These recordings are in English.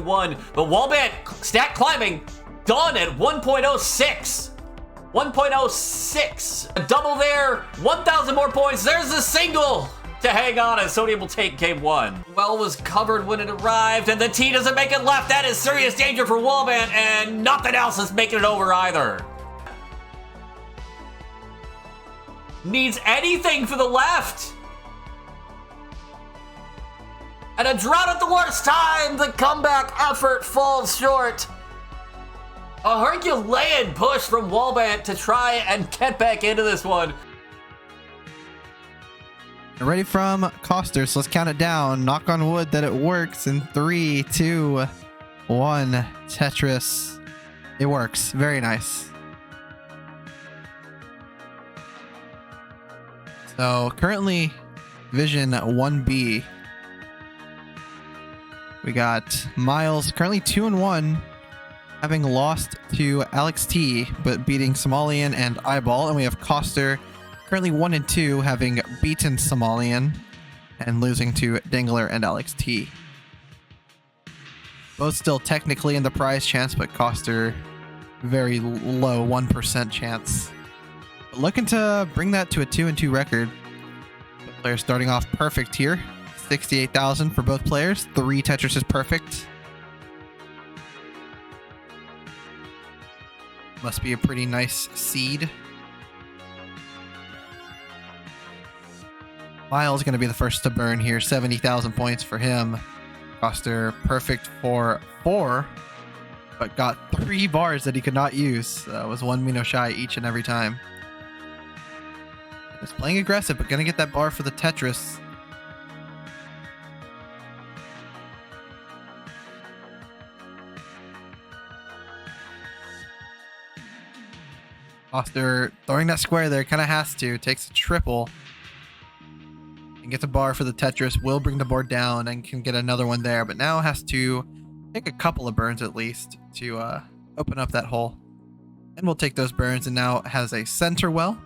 141, but Wallband stat climbing done at 1.06. 1.06. A double there, 1,000 more points. There's the single to hang on as Sodium will take game 1. Well was covered when it arrived, and the T doesn't make it left. That is serious danger for Wallband, and nothing else is making it over either. Needs anything for the left. And a drought at the worst time. The comeback effort falls short. A Herculean push from Wallband to try and get back into this one. Ready from Koster, so let's count it down. Knock on wood that it works in 3, 2, 1. Tetris. It works. Very nice. So currently Division 1B. We got Myles currently 2-1, having lost to Alex T, but beating Somalian and Eyeball. And we have Koster currently 1-2, having beaten Somalian and losing to Dingler and Alex T. Both still technically in the prize chance, but Koster very low 1% chance. But looking to bring that to a 2-2 record. The players starting off perfect here. 68,000 for both players. 3 Tetris is perfect. Must be a pretty nice seed. Myles going to be the first to burn here. 70,000 points for him. Koster perfect for 4, but got 3 bars that he could not use. Was 1 Mino shy each and every time. Just playing aggressive, but going to get that bar for the Tetris. Koster throwing that square there, kind of has to. Takes a triple. And gets a bar for the Tetris. Will bring the board down and can get another one there. But now has to take a couple of burns at least to open up that hole. And we'll take those burns and now has a center well.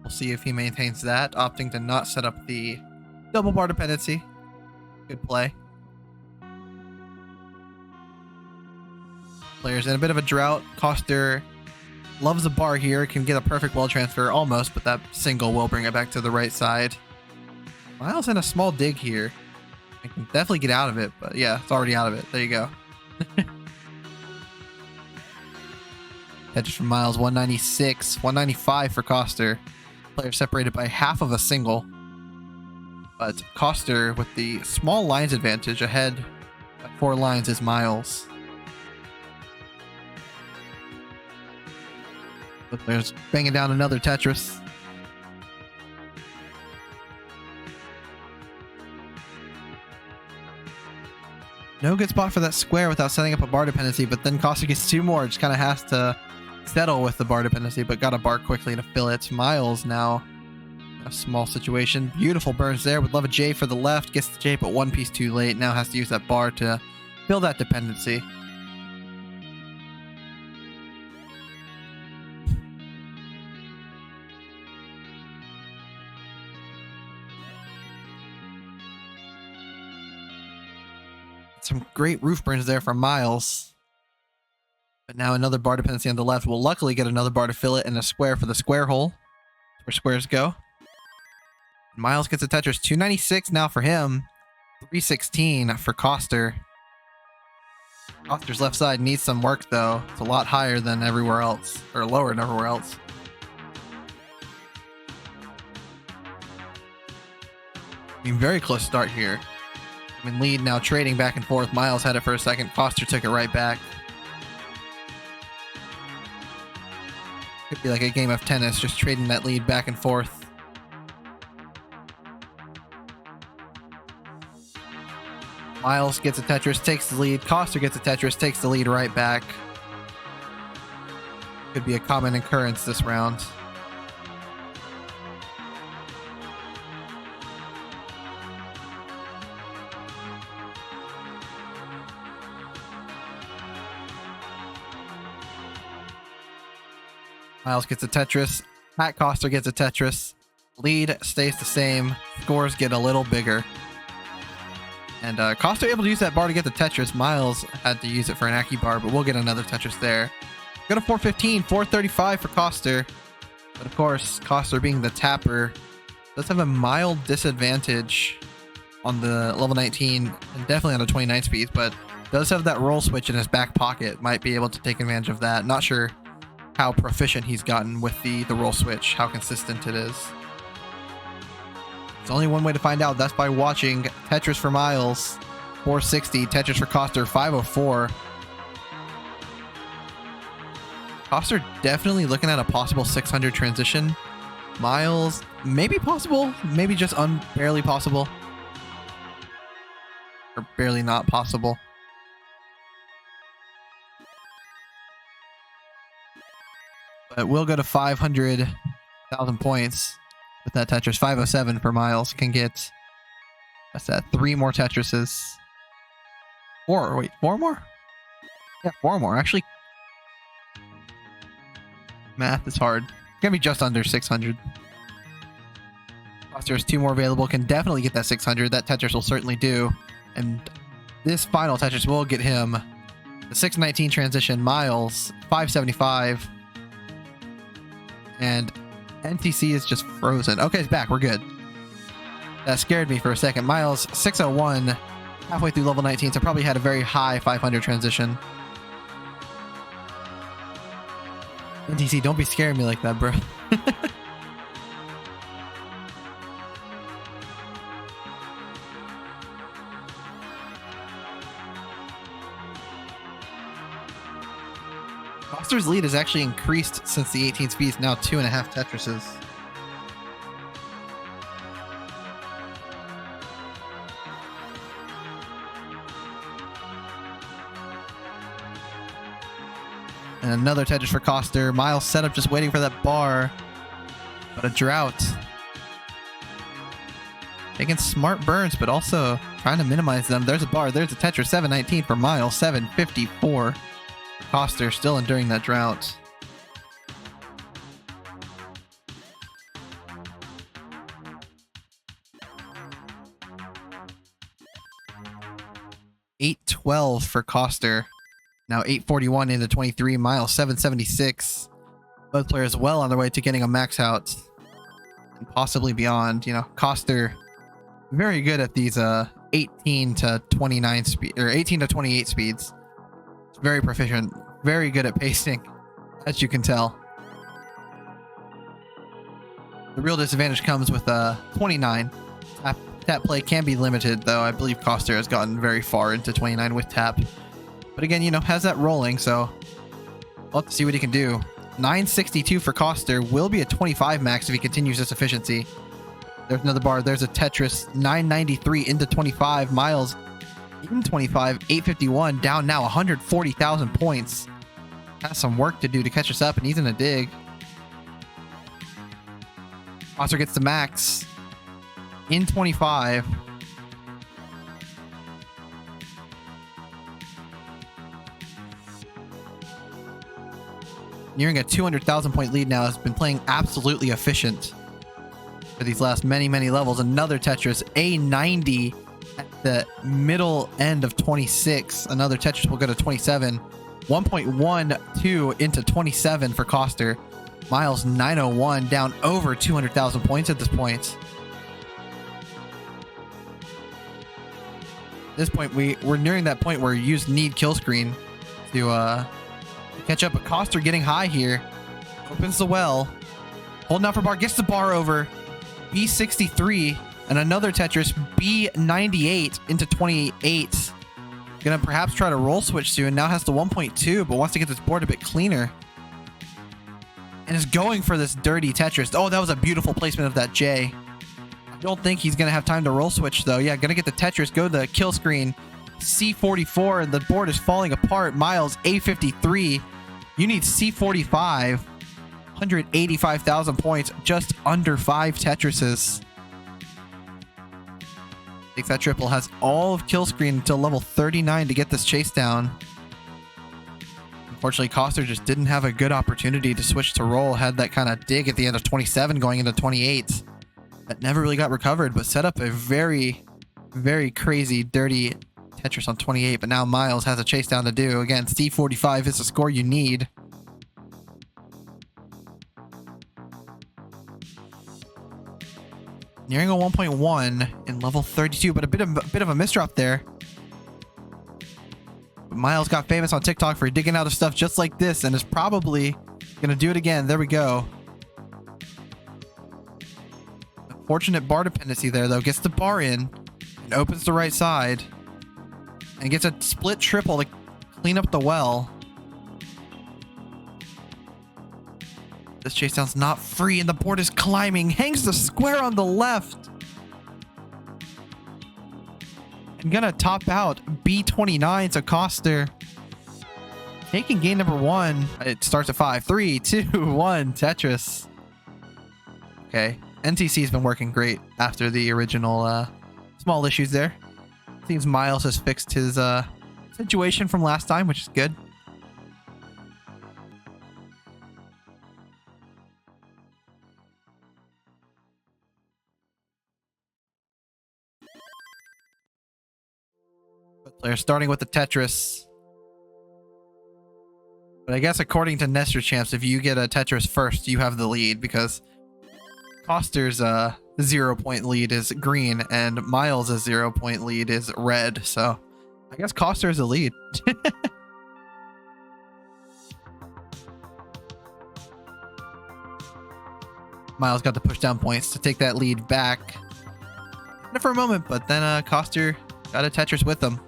We'll see if he maintains that. Opting to not set up the double bar dependency. Good play. Players in a bit of a drought. Koster loves a bar here. Can get a perfect well transfer almost, but that single will bring it back to the right side. Myles in a small dig here. I can definitely get out of it, but yeah, it's already out of it. There you go. Edge from Myles, 196, 195 for Koster. Players separated by half of a single. But Koster with the small lines advantage ahead by 4 lines is Myles. The players banging down another Tetris. No good spot for that square without setting up a bar dependency, but then Koster gets 2 more. Just kind of has to settle with the bar dependency, but got a bar quickly to fill it. Myles now in a small situation. Beautiful burns there. Would love a J for the left. Gets the J, but 1 piece too late. Now has to use that bar to fill that dependency. Some great roof burns there from Myles. But now another bar dependency on the left. Will luckily get another bar to fill it and a square for the square hole. Where squares go. Myles gets a Tetris. 296 now for him. 316 for Koster. Koster's left side needs some work though. It's a lot higher than everywhere else. Or lower than everywhere else. I mean, very close start here. In lead now, trading back and forth. Myles had it for a second. Koster took it right back. Could be like a game of tennis, just trading that lead back and forth. Myles gets a Tetris, takes the lead. Koster gets a Tetris, takes the lead right back. Could be a common occurrence this round. Myles gets a Tetris. Pat Koster gets a Tetris. Lead stays the same. Scores get a little bigger. And Koster able to use that bar to get the Tetris. Myles had to use it for an Aki bar, but we'll get another Tetris there. Go to 415, 435 for Koster. But of course, Koster being the tapper does have a mild disadvantage on the level 19 and definitely on the 29 speeds, but does have that roll switch in his back pocket. Might be able to take advantage of that. Not sure how proficient he's gotten with the roll switch, how consistent it is. There's only one way to find out. That's by watching. Tetris for Myles, 460. Tetris for Koster, 504. Koster definitely looking at a possible 600 transition. Myles, maybe possible, maybe just barely possible. Or barely not possible. But we'll go to 500,000 points with that Tetris. 507 for Myles. Can get, what's that, 3 more Tetrises. 4 more? Yeah, 4 more. Actually, math is hard. It's gonna be just under 600. Koster's 2 more available. Can definitely get that 600. That Tetris will certainly do. And this final Tetris will get him the 619 transition. Myles, 575. And NTC is just frozen. Okay, it's back. We're good. That scared me for a second. Myles, 601. Halfway through level 19, so probably had a very high 500 transition. NTC, don't be scaring me like that, bro. Koster's lead has actually increased since the 18 speeds, now 2.5 Tetrises. And another Tetris for Koster. Myles set up just waiting for that bar. But a drought. Taking smart burns, but also trying to minimize them. There's a bar. There's a Tetris. 719 for Myles. 754. Koster still enduring that drought. $812 for Koster. Now 841 into 23. Myles 776. Both players well on their way to getting a max out and possibly beyond. You know, Koster very good at these 18 to 29 speed or 18 to 28 speeds. Very proficient, very good at pacing, as you can tell. The real disadvantage comes with 29. Tap play can be limited, though. I believe Koster has gotten very far into 29 with tap. But again, you know, has that rolling, so we'll have to see what he can do. 962 for Koster will be a 25 max if he continues this efficiency. There's another bar. There's a Tetris. 993 into 25. Myles even 25, 851, down now 140,000 points. Has some work to do to catch us up, and he's in a dig. Koster gets the max in 25. Nearing a 200,000 point lead now. Has been playing absolutely efficient for these last many levels. Another Tetris, A90 at the middle end of 26. Another Tetris will go to 27. 1.12 into 27 for Koster. Myles 901, down over 200,000 points at this point. At this point, we're nearing that point where you need kill screen to catch up. But Koster getting high here. Opens the well. Holding out for bar. Gets the bar over. B63. And another Tetris. B98 into 28. Gonna perhaps try to roll switch soon. Now has the 1.2, but wants to get this board a bit cleaner. And is going for this dirty Tetris. Oh, that was a beautiful placement of that J. I don't think he's gonna have time to roll switch though. Yeah, gonna get the Tetris. Go to the kill screen. C44, and the board is falling apart. Myles, A53. You need C45. 185,000 points. Just under 5 Tetrises. Takes that triple. Has all of kill screen until level 39 to get this chase down. Unfortunately, Koster just didn't have a good opportunity to switch to roll. Had that kind of dig at the end of 27 going into 28. That never really got recovered, but set up a very very crazy, dirty Tetris on 28, but now Myles has a chase down to do. Again, C45 is the score you need. Nearing a 1.1 in level 32, but a bit of a misdrop there. But Myles got famous on TikTok for digging out of stuff just like this and is probably gonna do it again. There we go. Unfortunate bar dependency there though. Gets the bar in and opens the right side and gets a split triple to clean up the well. This chase down's not free and the board is climbing. Hangs the square on the left. And gonna top out B29 to Koster. Taking game number 1. It starts at 5. 3, 2, 1. Tetris. Okay. NTC's been working great after the original small issues there. Seems Myles has fixed his situation from last time, which is good. Players starting with the Tetris. But I guess according to Nestor Champs, if you get a Tetris first, you have the lead because Koster's 0-point lead is green and Myles' 0-point lead is red. So I guess Koster is the lead. Myles got the push down points to take that lead back for a moment, but then Koster got a Tetris with him.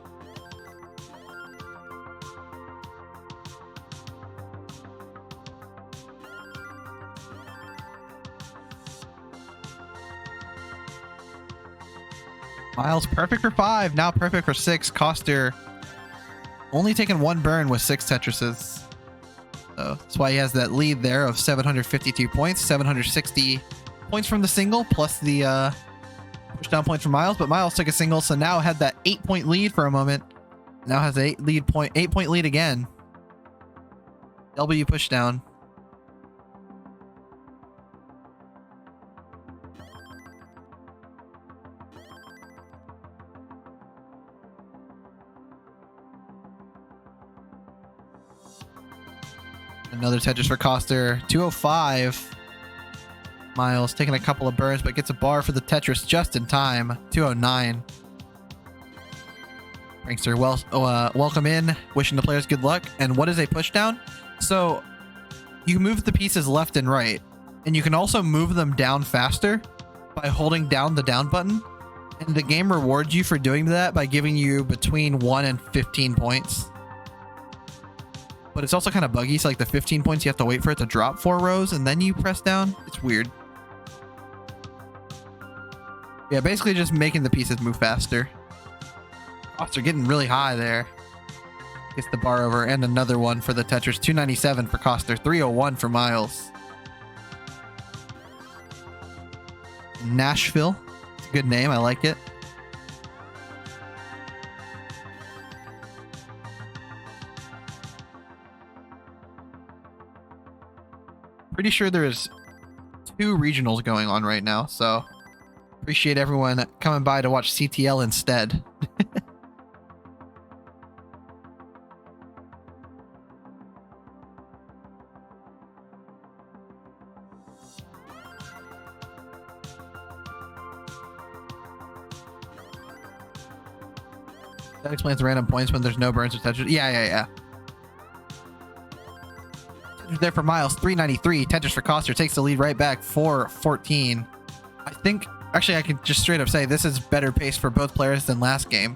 Myles perfect for 5, now perfect for 6. Koster only taking 1 burn with 6 Tetrises. So that's why he has that lead there of 752 points, 760 points from the single, plus the push down points from Myles. But Myles took a single, so now had that 8-point lead for a moment. Now has an 8-point lead again. W push down. Another Tetris for Koster. 205. Myles taking a couple of burns, but gets a bar for the Tetris just in time. 209. Prankster, welcome in. Wishing the players good luck. And what is a push down? So you move the pieces left and right, and you can also move them down faster by holding down the down button. And the game rewards you for doing that by giving you between 1 and 15 points. But it's also kind of buggy, so like the 15 points, you have to wait for it to drop 4 rows, and then you press down. It's weird. Yeah, basically just making the pieces move faster. Koster getting really high there. Gets the bar over, and another one for the Tetris. 297 for Koster, 301 for Myles. Nashville. It's a good name, I like it. Pretty sure there's 2 regionals going on right now, so appreciate everyone coming by to watch CTL instead. That explains the random points when there's no burns or Tetris. Yeah. There for Myles, 393. Tetris for Koster takes the lead right back, 414. I think, actually, I can just straight up say this is better pace for both players than last game.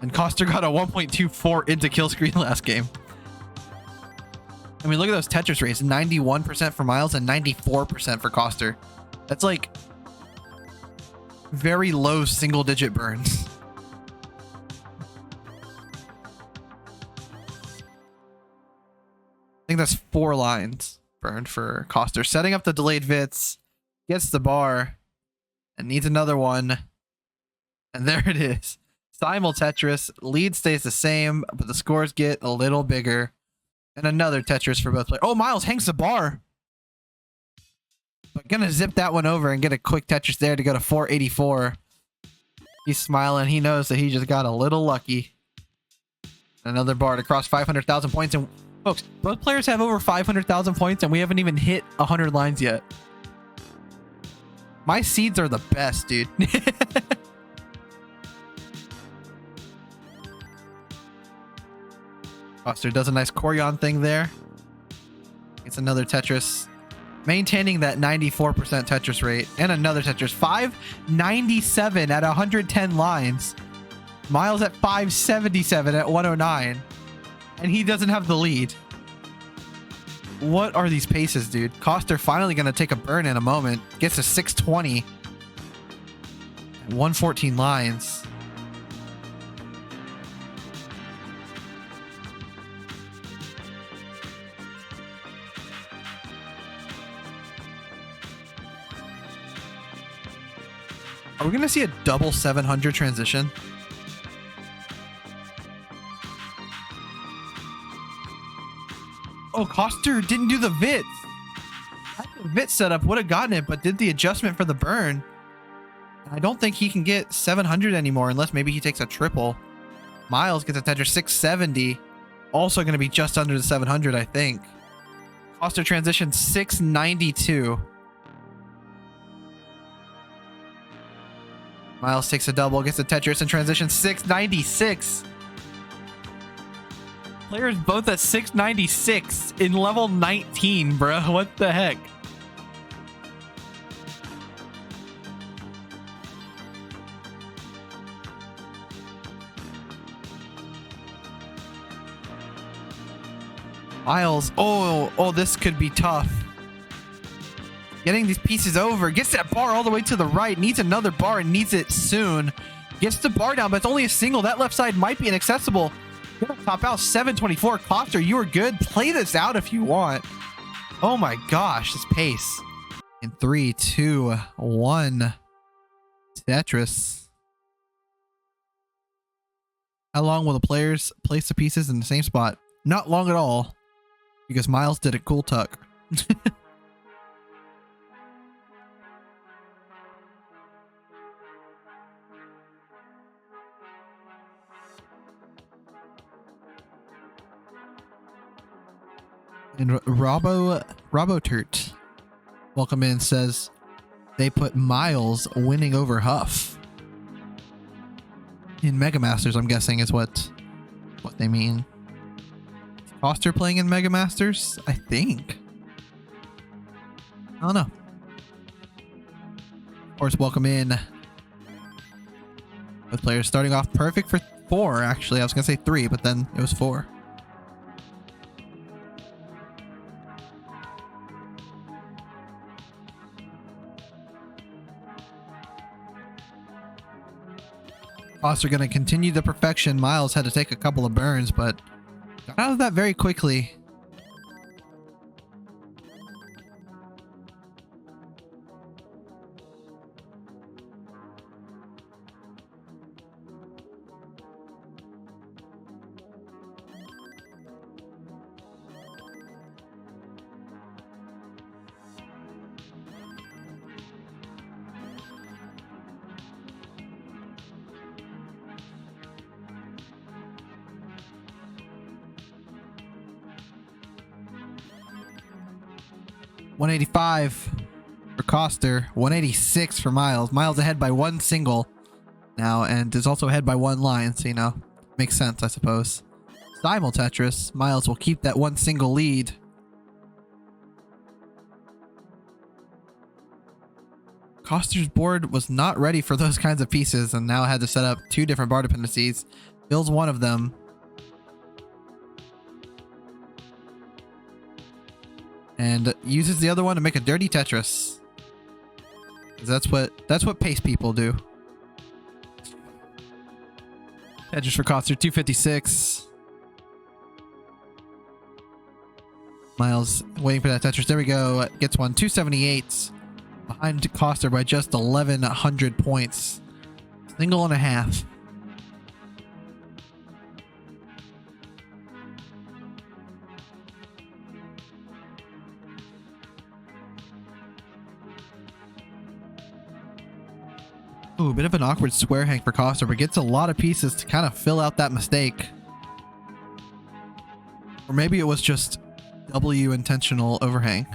And Koster got a 1.24 into kill screen last game. I mean, look at those Tetris rates, 91% for Myles and 94% for Koster. That's like very low single-digit burns. I think that's 4 lines burned for Koster. Setting up the delayed Vits, gets the bar, and needs another one. And there it is. Simul Tetris. Lead stays the same, but the scores get a little bigger. And another Tetris for both players. Oh, Myles hangs the bar. But gonna zip that one over and get a quick Tetris there to go to 484. He's smiling. He knows that he just got a little lucky. Another bar to cross 500,000 points. And folks, both players have over 500,000 points and we haven't even hit 100 lines yet. My seeds are the best, dude. Koster does a nice Corian thing there. It's another Tetris. Maintaining that 94% Tetris rate. And another Tetris. 597 at 110 lines. Myles at 577 at 109. And he doesn't have the lead. What are these paces, dude? Koster finally going to take a burn in a moment. Gets to 620. 114 lines. Are we going to see a double 700 transition? Oh, Koster didn't do the VIT. The VIT setup would have gotten it, but did the adjustment for the burn. I don't think he can get 700 anymore unless maybe he takes a triple. Myles gets a Tetris 670. Also going to be just under the 700, I think. Koster transition 692. Myles takes a double, gets a Tetris in transition 696. Players both at 696 in level 19, bro. What the heck? Myles. Oh, this could be tough. Getting these pieces over. Gets that bar all the way to the right. Needs another bar and needs it soon. Gets the bar down, but it's only a single. That left side might be inaccessible. Gonna top out 724. Koster, you are good. Play this out if you want. Oh my gosh, this pace. In 3, 2, 1. Tetris. How long will the players place the pieces in the same spot? Not long at all. Because Myles did a cool tuck. And Roboturt, welcome in, says they put Myles winning over Huff in Mega Masters. I'm guessing is what they mean. Koster playing in Mega Masters, I think. I don't know. Of course, welcome in. Both players starting off perfect for 4. Actually, I was gonna say 3, but then it was 4. Koster going to continue the perfection. Myles had to take a couple of burns, but got out of that very quickly. $185 for Koster, 186 for Myles. Myles ahead by 1 single now, and is also ahead by 1 line, so, you know, makes sense, I suppose. Simul Tetris, Myles will keep that 1 single lead. Koster's board was not ready for those kinds of pieces, and now had to set up 2 different bar dependencies. Fills one of them. And uses the other one to make a dirty Tetris. That's what pace people do. Tetris for Koster, 256. Myles waiting for that Tetris. There we go. Gets one, 278. Behind Koster by just 1,100 points. Single and a half. Ooh, a bit of an awkward square hang for Koster, but gets a lot of pieces to kind of fill out that mistake. Or maybe it was just W intentional overhang.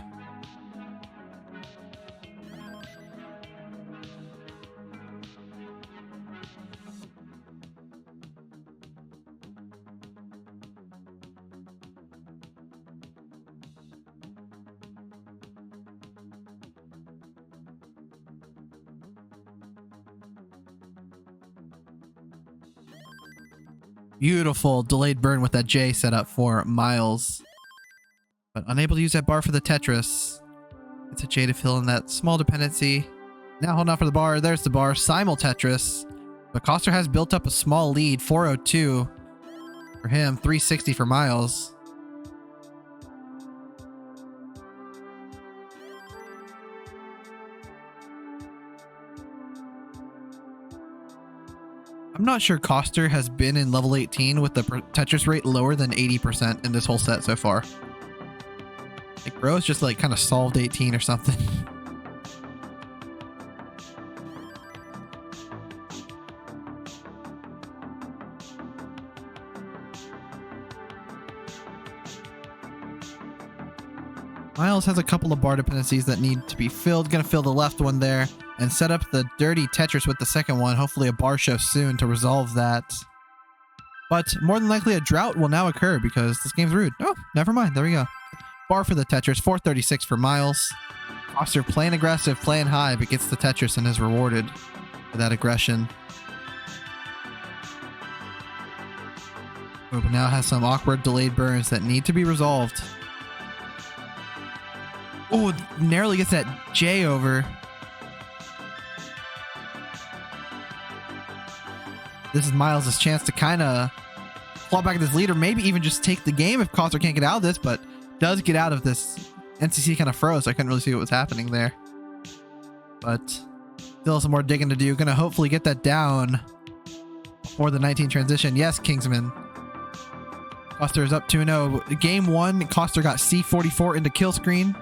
Beautiful delayed burn with that J set up for Myles. But unable to use that bar for the Tetris. It's a J to fill in that small dependency. Now holding on for the bar. There's the bar. Simul Tetris. But Koster has built up a small lead. 402 for him. 360 for Myles. I'm not sure Koster has been in level 18 with the Tetris rate lower than 80% in this whole set so far. Like, bro's just like kind of solved 18 or something. Myles has a couple of bar dependencies that need to be filled. Gonna fill the left one there and set up the dirty Tetris with the second one. Hopefully a bar show soon to resolve that. But more than likely a drought will now occur because this game's rude. Oh, never mind. There we go. Bar for the Tetris. 436 for Myles. Koster playing aggressive, playing high, but gets the Tetris and is rewarded for that aggression. Oh, but now has some awkward delayed burns that need to be resolved. Oh, narrowly gets that J over. This is Myles' chance to kind of claw back at this lead, or maybe even just take the game if Koster can't get out of this, but does get out of this. NCC kind of froze, so I couldn't really see what was happening there. But still some more digging to do. Gonna hopefully get that down before the 19 transition. Yes, Kingsman. Koster is up 2-0. Game 1, Koster got C44 into kill screen.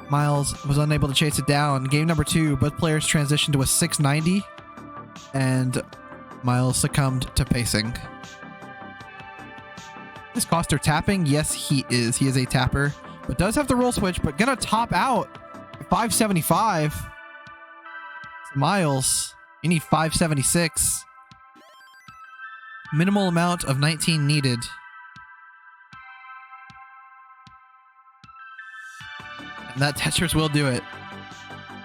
Myles was unable to chase it down. Game number 2, both players transitioned to a 690, and Myles succumbed to pacing. Is Koster tapping? Yes, he is. He is a tapper, but does have the roll switch, but gonna top out 575. So Myles, you need 576. Minimal amount of 19 needed. And that Tetris will do it.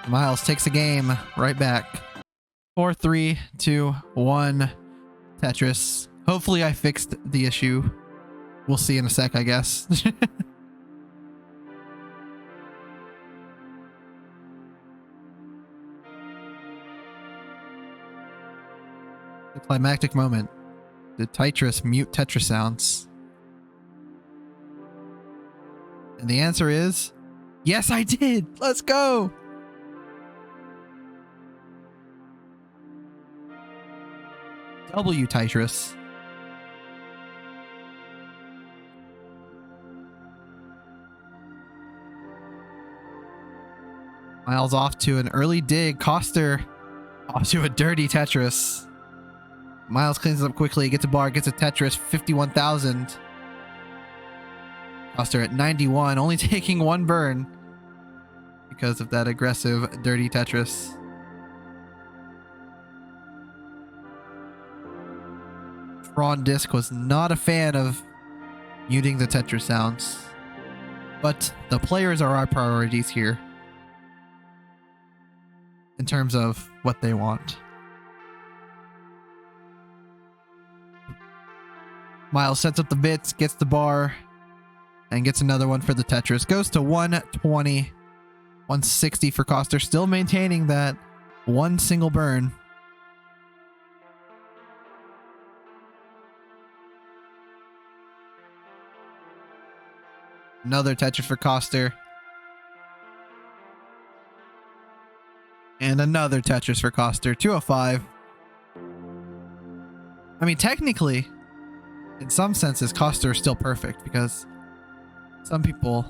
Myles takes the game right back. 4, 3, 2, 1. Tetris. Hopefully I fixed the issue. We'll see in a sec, I guess. The climactic moment. Did Tytris mute Tetris sounds? And the answer is, yes, I did. Let's go. W Tytris. Myles off to an early dig. Koster off to a dirty Tetris. Myles cleans it up quickly, gets a bar, gets a Tetris, 51,000. Koster at 91, only taking one burn because of that aggressive, dirty Tetris. Tron Disc was not a fan of muting the Tetris sounds, but the players are our priorities here in terms of what they want. Myles sets up the bits, gets the bar, and gets another one for the Tetris. Goes to 120, 160 for Koster, still maintaining that one single burn. Another Tetris for Koster. And another Tetris for Koster. 205. I mean, technically, in some senses, Koster is still perfect because some people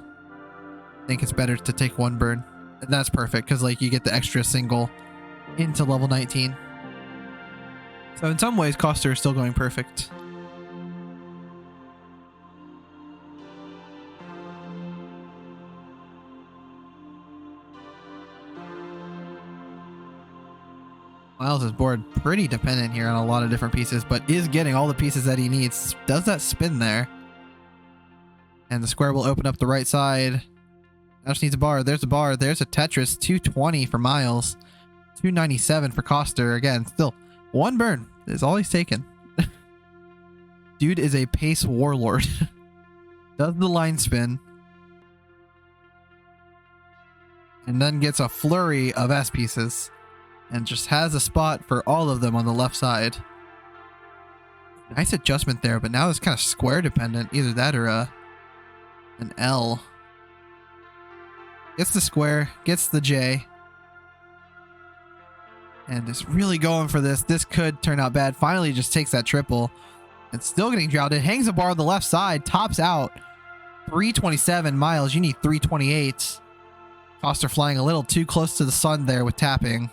think it's better to take one burn. And that's perfect because, like, you get the extra single into level 19. So in some ways, Koster is still going perfect. Myles is board pretty dependent here on a lot of different pieces, but is getting all the pieces that he needs. Does that spin there? And the square will open up the right side. Now just needs a bar. There's a bar. There's a Tetris. 220 for Myles. 297 for Koster. Again, still one burn is all he's taken. Dude is a pace warlord. Does the line spin. And then gets a flurry of S pieces. And just has a spot for all of them on the left side. Nice adjustment there, but now it's kind of square dependent. Either that or an L. Gets the square, gets the J. And is really going for this. This could turn out bad. Finally just takes that triple. And still getting droughted. Hangs a bar on the left side. Tops out. 327. Myles, you need 328. Koster flying a little too close to the sun there with tapping.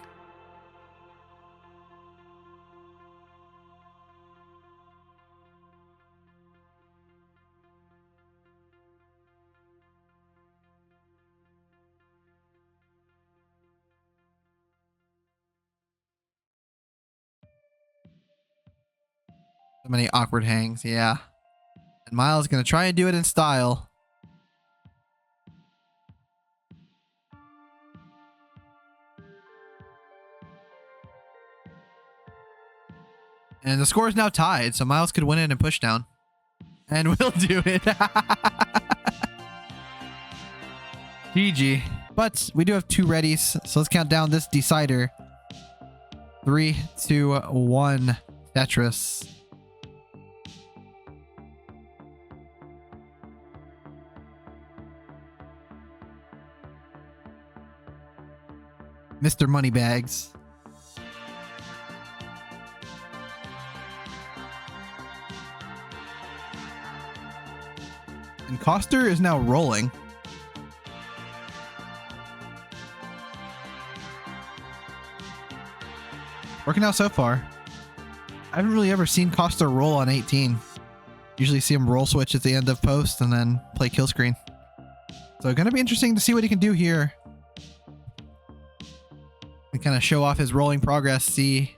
So many awkward hangs, yeah. And Myles is going to try and do it in style. And the score is now tied, so Myles could win it and push down. And we'll do it. GG. But we do have 2 readies, so let's count down this decider. 3, 2, 1. Tetris. Mr. Moneybags. And Koster is now rolling. Working out so far. I haven't really ever seen Koster roll on 18. Usually see him roll switch at the end of post and then play kill screen. So gonna be interesting to see what he can do here. And kind of show off his rolling progress, see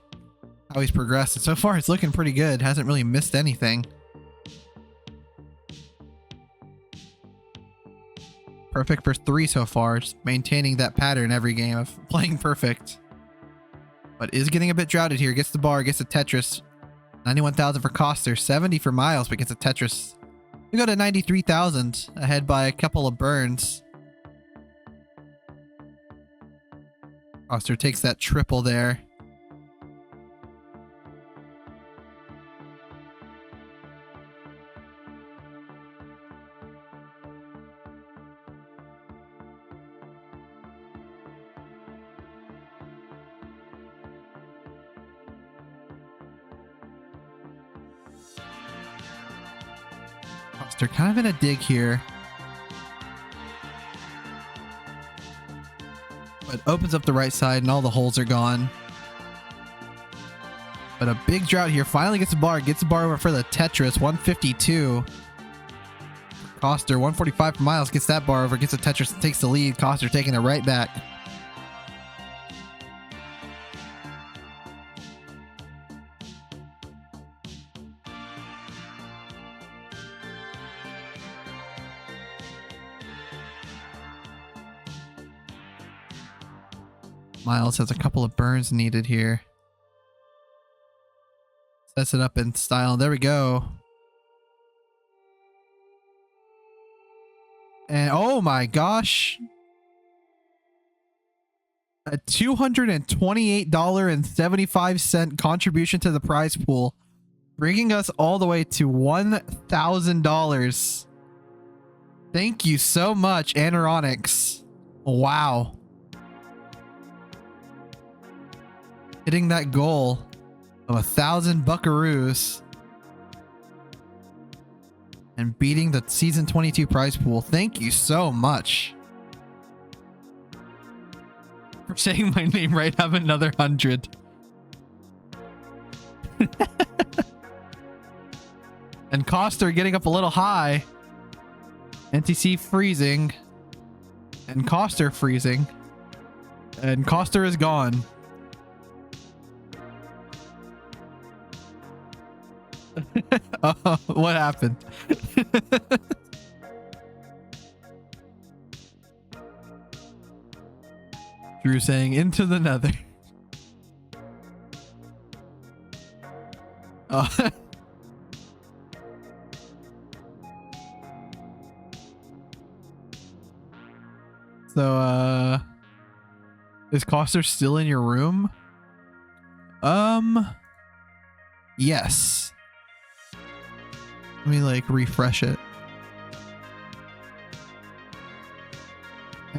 how he's progressed. And so far it's looking pretty good. Hasn't really missed anything. Perfect for 3 so far. Just maintaining that pattern every game of playing perfect. But is getting a bit droughted here. Gets the bar, gets a Tetris. 91,000 for Koster, 70 for Myles, but gets a Tetris. We go to 93,000, ahead by a couple of burns. Koster takes that triple there. Koster kind of in a dig here. But opens up the right side and all the holes are gone. But a big drought here. Finally gets a bar. Gets a bar over for the Tetris. 152. Koster. 145 for Myles. Gets that bar over. Gets a Tetris and takes the lead. Koster taking it right back. Myles has a couple of burns needed here. Sets it up in style. There we go. And oh my gosh. A $228.75 contribution to the prize pool. Bringing us all the way to $1,000. Thank you so much, Anoronics. Wow. Hitting that goal of 1,000 buckaroos and beating the season 22 prize pool. Thank you so much. For saying my name right, have another 100. And Koster getting up a little high. NTC freezing. And Koster freezing. And Koster is gone. Oh, what happened? Drew saying into the nether. Oh. So, is Koster still in your room? Yes. Let me like refresh it.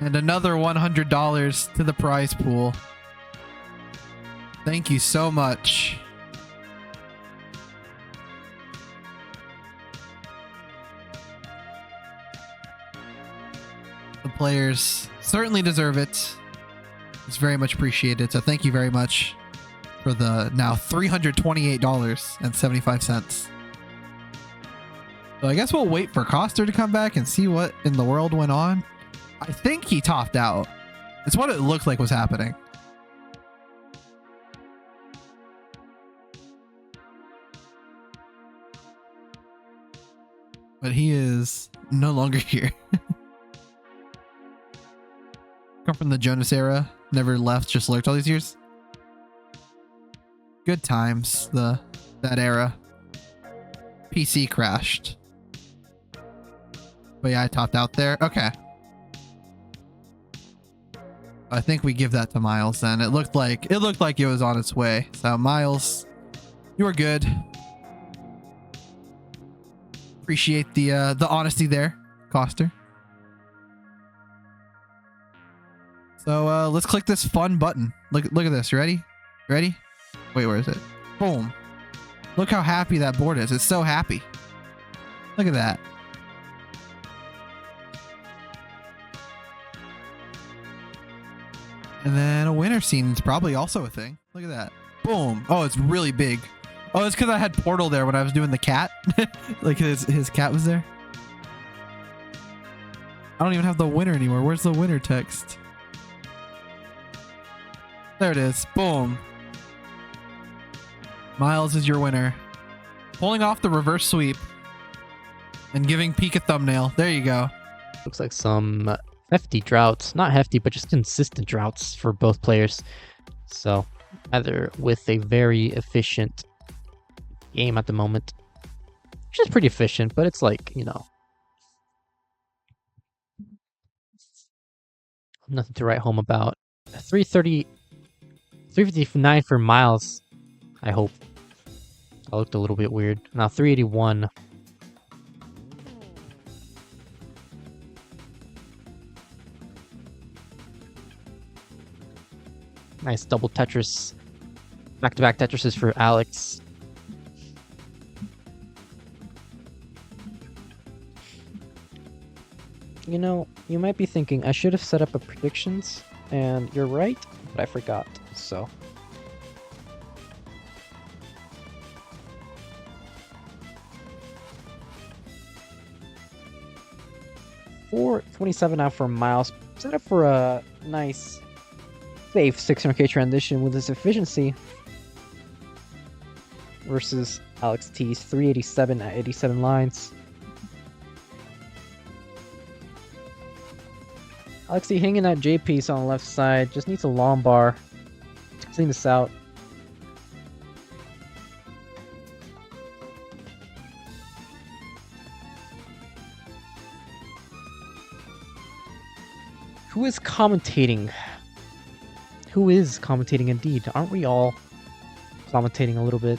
And another $100 to the prize pool. Thank you so much. The players certainly deserve it. It's very much appreciated. So thank you very much for the now $328.75. So I guess we'll wait for Koster to come back and see what in the world went on. I think he topped out. It's what it looked like was happening. But he is no longer here. Come from the Jonas era, never left, just lurked all these years. Good times, that era. PC crashed. But yeah, I topped out there. Okay. I think we give that to Myles then. It looked like it was on its way. So Myles, you were good. Appreciate the honesty there, Koster. So let's click this fun button. Look at this. You ready? Ready? Wait, where is it? Boom. Look how happy that board is. It's so happy. Look at that. And then a winter scene is probably also a thing. Look at that. Boom. Oh, it's really big. Oh, it's because I had Portal there when I was doing the cat. Like his cat was there. I don't even have the winner anymore. Where's the winner text? There it is. Boom. Myles is your winner. Pulling off the reverse sweep and giving Peek a thumbnail. There you go. Looks like some hefty droughts. Not hefty, but just consistent droughts for both players. So either with a very efficient game at the moment, which is pretty efficient, but it's like, you know, nothing to write home about. 359 for Myles. I hope. That looked a little bit weird. Now 381. Nice double Tetris. Back-to-back Tetrises for Alex. You know, you might be thinking, I should have set up a predictions, and you're right, but I forgot, so. $427 now for Myles. Set up for a nice, safe 600k transition with his efficiency versus Alex T's 387 at 87 lines. Alex T hanging that J piece on the left side, just needs a long bar to clean this out. Who is commentating? Who is commentating indeed? Aren't we all commentating a little bit?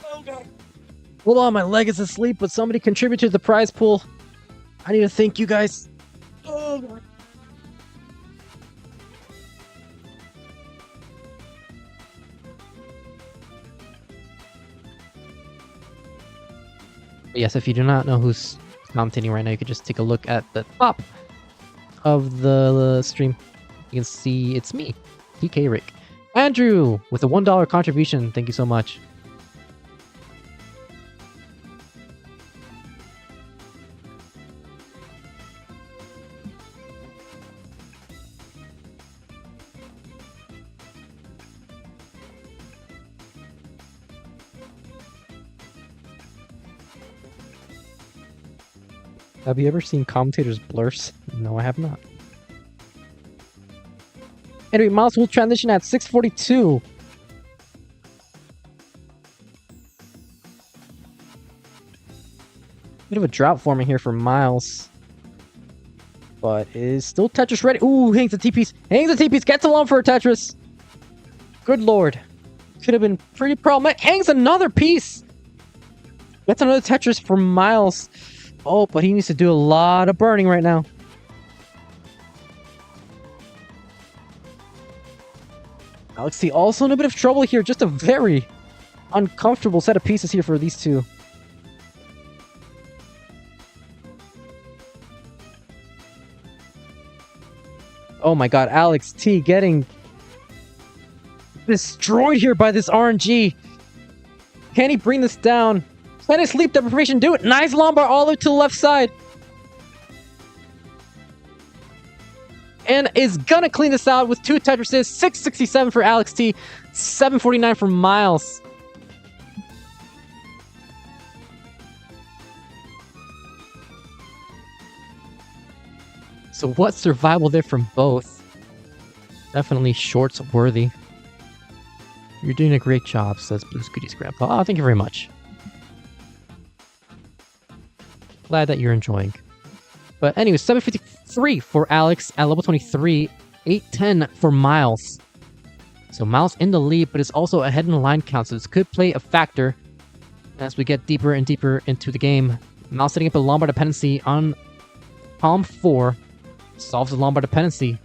Oh god. Hold on, my leg is asleep, but somebody contributed to the prize pool. I need to thank you guys. Oh god. But yes, if you do not know who's commentating right now, you could just take a look at the top of the stream. You can see it's me, Peekayric. Andrew with a $1 contribution. Thank you so much. Have you ever seen commentators blurs? No, I have not. Anyway, Myles will transition at 6:42. Bit of a drought forming here for Myles. But is still Tetris ready? Ooh, hangs the T-piece. Hangs the T-piece. Gets along for a Tetris. Good lord. Could have been pretty problematic. Hangs another piece. Gets another Tetris for Myles. Oh, but he needs to do a lot of burning right now. Alex T also in a bit of trouble here. Just a very uncomfortable set of pieces here for these two. Oh my god, Alex T getting destroyed here by this RNG. Can he bring this down? Can his sleep deprivation do it? Nice lumbar all the way to the left side. And is gonna clean this out with 2 Tetrises. 667 for Alex T. 749 for Myles. So what survival there from both? Definitely shorts worthy. You're doing a great job, says Blue's Goodies Grandpa. Oh, thank you very much. Glad that you're enjoying. But anyway, 753 for Alex at level 23. 810 for Myles. So Myles in the lead, but is also ahead in the line count, so this could play a factor as we get deeper and deeper into the game. Myles setting up a lumbar dependency on column 4. Solves the lumbar dependency.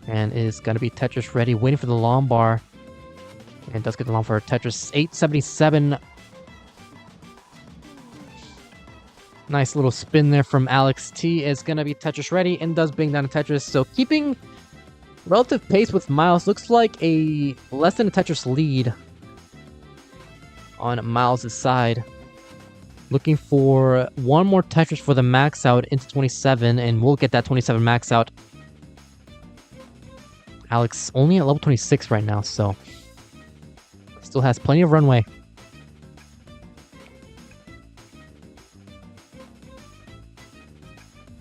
And is going to be Tetris ready, waiting for the lumbar. And does get the lumbar for Tetris. 877. Nice little spin there from Alex T. Is going to be Tetris ready and does bring down a Tetris. So keeping relative pace with Myles. Looks like a less than a Tetris lead on Myles' side. Looking for one more Tetris for the max out into 27, and we'll get that 27 max out. Alex only at level 26 right now, so still has plenty of runway.